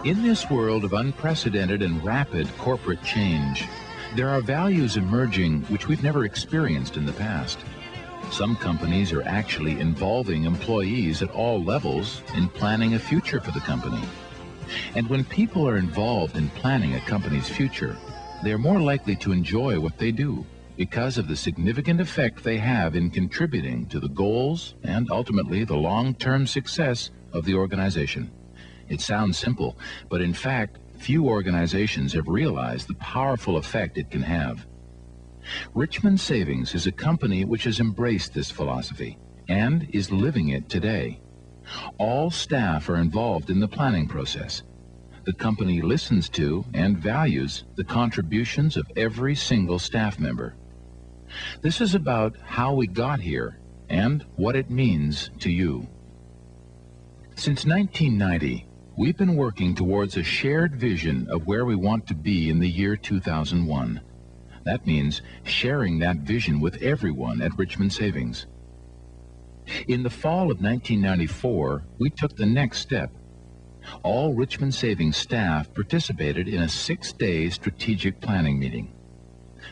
In this world of unprecedented and rapid corporate change, there are values emerging which we've never experienced in the past. Some companies are actually involving employees at all levels in planning a future for the company. And when people are involved in planning a company's future, they are more likely to enjoy what they do because of the significant effect they have in contributing to the goals and ultimately the long-term success of the organization. It sounds simple, but in fact, few organizations have realized the powerful effect it can have. Richmond Savings is a company which has embraced this philosophy and is living it today. All staff are involved in the planning process. The company listens to and values the contributions of every single staff member. This is about how we got here and what it means to you. Since 1990, we've been working towards a shared vision of where we want to be in the year 2001. That means sharing that vision with everyone at Richmond Savings. In the fall of 1994, we took the next step. All Richmond Savings staff participated in a 6-day strategic planning meeting.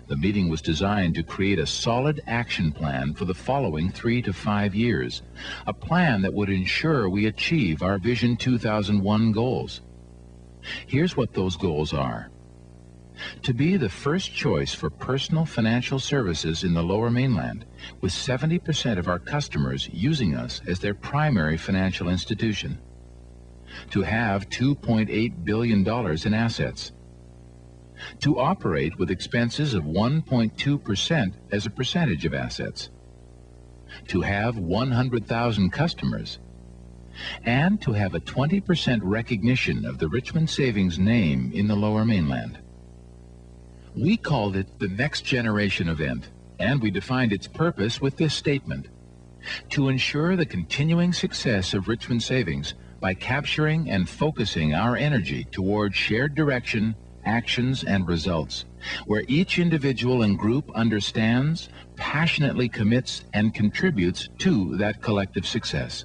The meeting was designed to create a solid action plan for the following 3 to 5 years, a plan that would ensure we achieve our Vision 2001 goals. Here's what those goals are. To be the first choice for personal financial services in the Lower Mainland, with 70% of our customers using us as their primary financial institution. To have $2.8 billion in assets. To operate with expenses of 1.2% as a percentage of assets. To have 100,000 customers. And to have a 20% recognition of the Richmond Savings name in the Lower Mainland. We called it the Next Generation event, and we defined its purpose with this statement: to ensure the continuing success of Richmond Savings by capturing and focusing our energy toward shared direction, actions, and results, where each individual and group understands, passionately commits, and contributes to that collective success.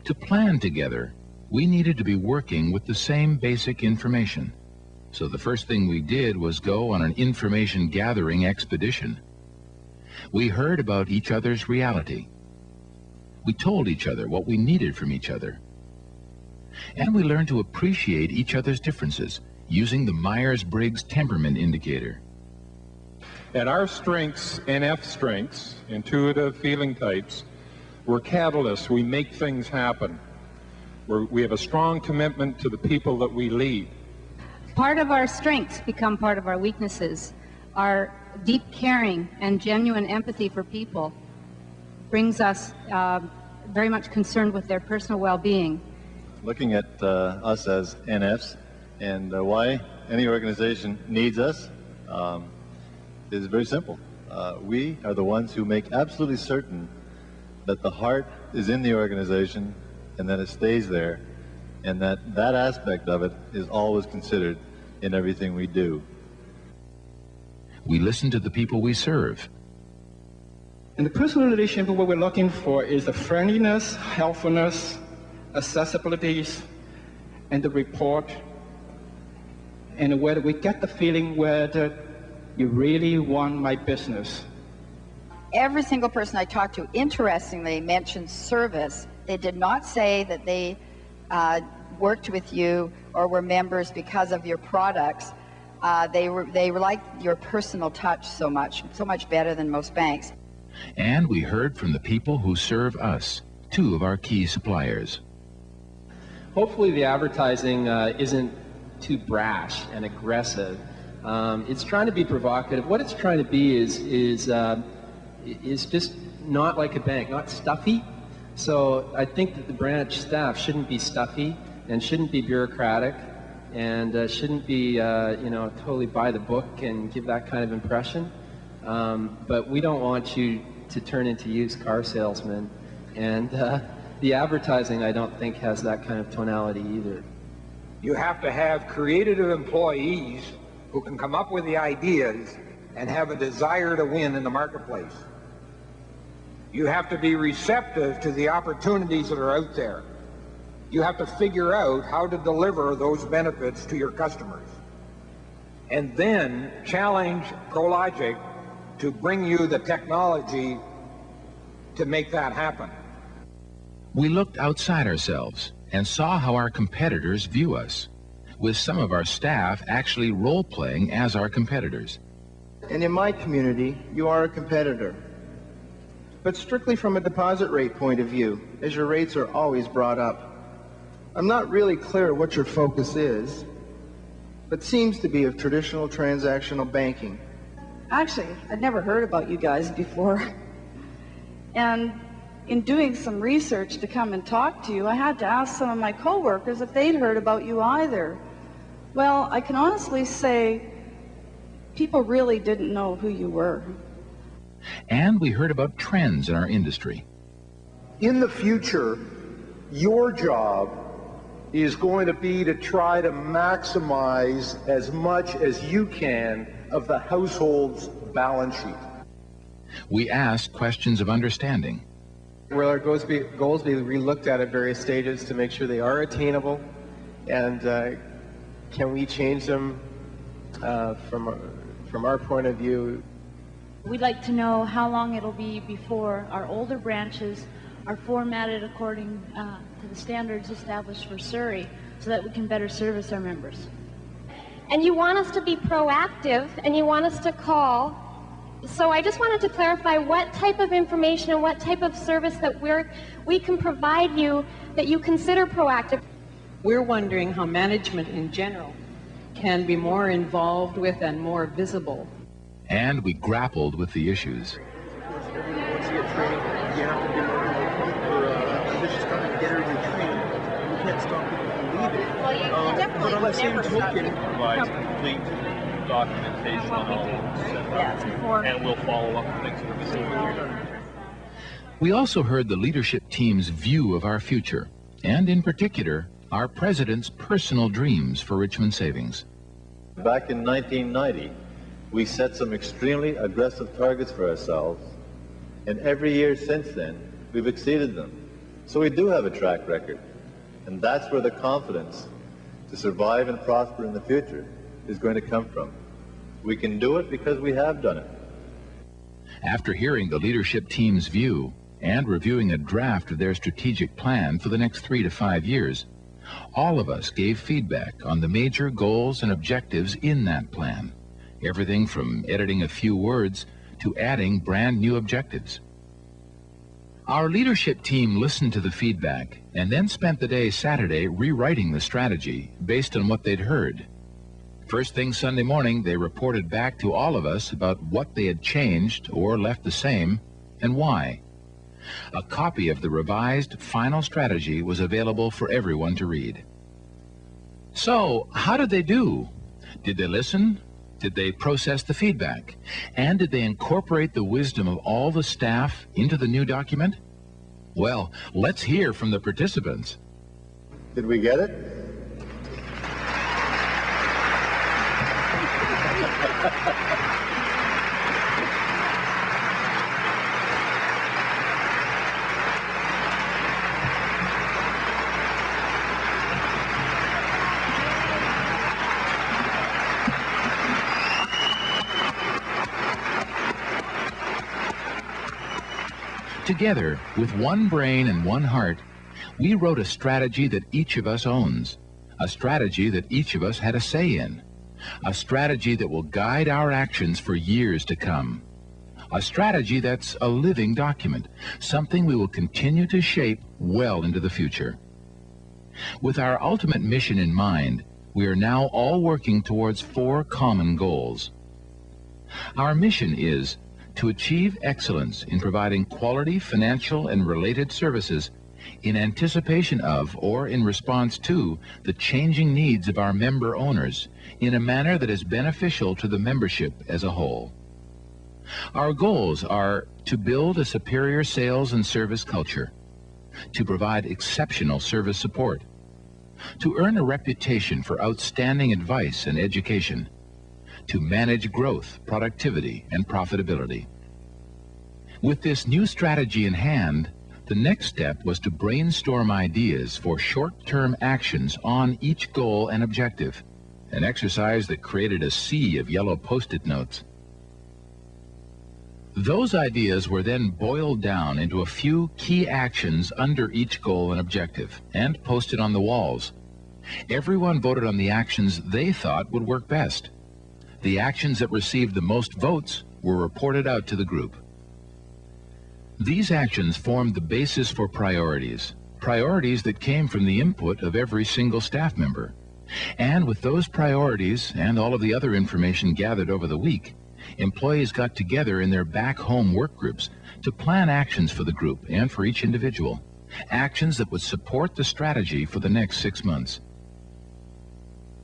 To plan together, we needed to be working with the same basic information. So the first thing we did was go on an information gathering expedition. We heard about each other's reality. We told each other what we needed from each other. And we learned to appreciate each other's differences using the Myers-Briggs Temperament Indicator. And our strengths, NF strengths, intuitive feeling types, we're catalysts. We make things happen. We have a strong commitment to the people that we lead. Part of our strengths become part of our weaknesses. Our deep caring and genuine empathy for people brings us very much concerned with their personal well-being. Looking at us as NFs and why any organization needs us is very simple. We are the ones who make absolutely certain that the heart is in the organization and that it stays there, and that aspect of it is always considered in everything we do. We listen to the people we serve. In the personal relationship, what we're looking for is the friendliness, helpfulness, accessibilities, and the report, and whether we get the feeling whether you really want my business. Every single person I talked to, interestingly, mentioned service. They did not say that they worked with you or were members because of your products. They liked your personal touch so much better than most banks. And we heard from the people who serve us, 2 of our key suppliers. Hopefully the advertising isn't too brash and aggressive. It's trying to be provocative. What it's trying to be is just not like a bank, not stuffy. So I think that the branch staff shouldn't be stuffy and shouldn't be bureaucratic and shouldn't be totally by the book and give that kind of impression. But we don't want you to turn into used car salesmen, and the advertising I don't think has that kind of tonality either. You have to have creative employees who can come up with the ideas and have a desire to win in the marketplace. You have to be receptive to the opportunities that are out there. You have to figure out how to deliver those benefits to your customers. And then challenge Prologic to bring you the technology to make that happen. We looked outside ourselves and saw how our competitors view us, with some of our staff actually role-playing as our competitors. And in my community, you are a competitor. But strictly from a deposit rate point of view, as your rates are always brought up. I'm not really clear what your focus is, but seems to be of traditional transactional banking. Actually, I'd never heard about you guys before. And in doing some research to come and talk to you, I had to ask some of my coworkers if they'd heard about you either. Well, I can honestly say people really didn't know who you were. And we heard about trends in our industry. In the future, your job is going to be to try to maximize as much as you can of the household's balance sheet. We asked questions of understanding. Will our goals be re-looked at various stages to make sure they are attainable? And can we change them from our point of view? We'd like to know how long it'll be before our older branches are formatted according to the standards established for Surrey so that we can better service our members. And you want us to be proactive and you want us to call. So I just wanted to clarify what type of information and what type of service that we can provide you that you consider proactive. We're wondering how management in general can be more involved with and more visible. And we grappled with the issues. But on the same token, provides complete documentation on all and we'll follow up with things that are missing here. We also heard the leadership team's view of our future, and in particular, our president's personal dreams for Richmond Savings. Back in 1990, we set some extremely aggressive targets for ourselves, and every year since then, we've exceeded them. So we do have a track record, and that's where the confidence to survive and prosper in the future is going to come from. We can do it because we have done it. After hearing the leadership team's view and reviewing a draft of their strategic plan for the next 3 to 5 years, all of us gave feedback on the major goals and objectives in that plan. Everything from editing a few words to adding brand new objectives. Our leadership team listened to the feedback and then spent the day Saturday rewriting the strategy based on what they'd heard. First thing Sunday morning, they reported back to all of us about what they had changed or left the same and why. A copy of the revised final strategy was available for everyone to read. So, how did they do? Did they listen? Did they process the feedback? And did they incorporate the wisdom of all the staff into the new document? Well, let's hear from the participants. Did we get it? Together, with one brain and one heart, we wrote a strategy that each of us owns, a strategy that each of us had a say in, a strategy that will guide our actions for years to come, a strategy that's a living document, something we will continue to shape well into the future. With our ultimate mission in mind, we are now all working towards 4 common goals. Our mission is to achieve excellence in providing quality financial and related services in anticipation of or in response to the changing needs of our member owners in a manner that is beneficial to the membership as a whole. Our goals are to build a superior sales and service culture, to provide exceptional service support, to earn a reputation for outstanding advice and education, to manage growth, productivity, and profitability. With this new strategy in hand, The next step was to brainstorm ideas for short-term actions on each goal and objective, an exercise that created a sea of yellow Post-it notes. Those ideas were then boiled down into a few key actions under each goal and objective and posted on the walls. Everyone voted on the actions they thought would work best. The actions that received the most votes were reported out to the group. These actions formed the basis for priorities that came from the input of every single staff member. And with those priorities and all of the other information gathered over the week, employees got together in their back-home work groups to plan actions for the group and for each individual, actions that would support the strategy for the next 6 months.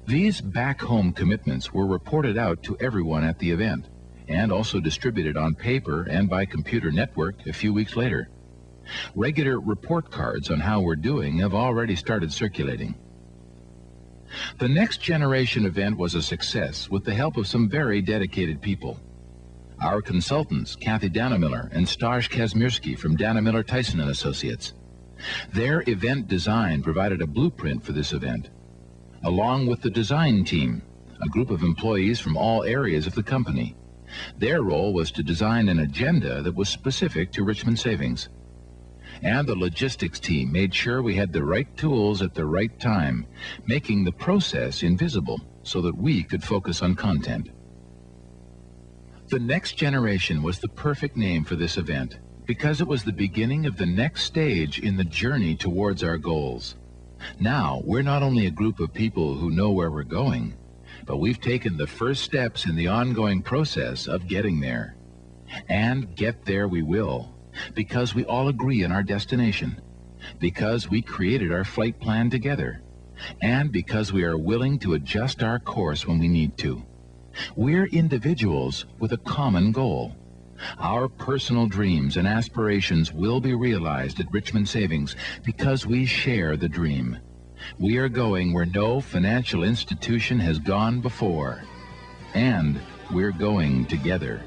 These back-home commitments were reported out to everyone at the event and also distributed on paper and by computer network a few weeks later. Regular report cards on how we're doing have already started circulating. The Next Generation event was a success with the help of some very dedicated people. Our consultants, Kathy Dannemiller and Stoj Kazmierski from Dannemiller Tyson & Associates. Their event design provided a blueprint for this event, along with the design team, a group of employees from all areas of the company. Their role was to design an agenda that was specific to Richmond Savings. And the logistics team made sure we had the right tools at the right time, making the process invisible so that we could focus on content. The Next Generation was the perfect name for this event because it was the beginning of the next stage in the journey towards our goals. Now, we're not only a group of people who know where we're going, but we've taken the first steps in the ongoing process of getting there. And get there we will, because we all agree on our destination, because we created our flight plan together, and because we are willing to adjust our course when we need to. We're individuals with a common goal. Our personal dreams and aspirations will be realized at Richmond Savings because we share the dream. We are going where no financial institution has gone before, and we're going together.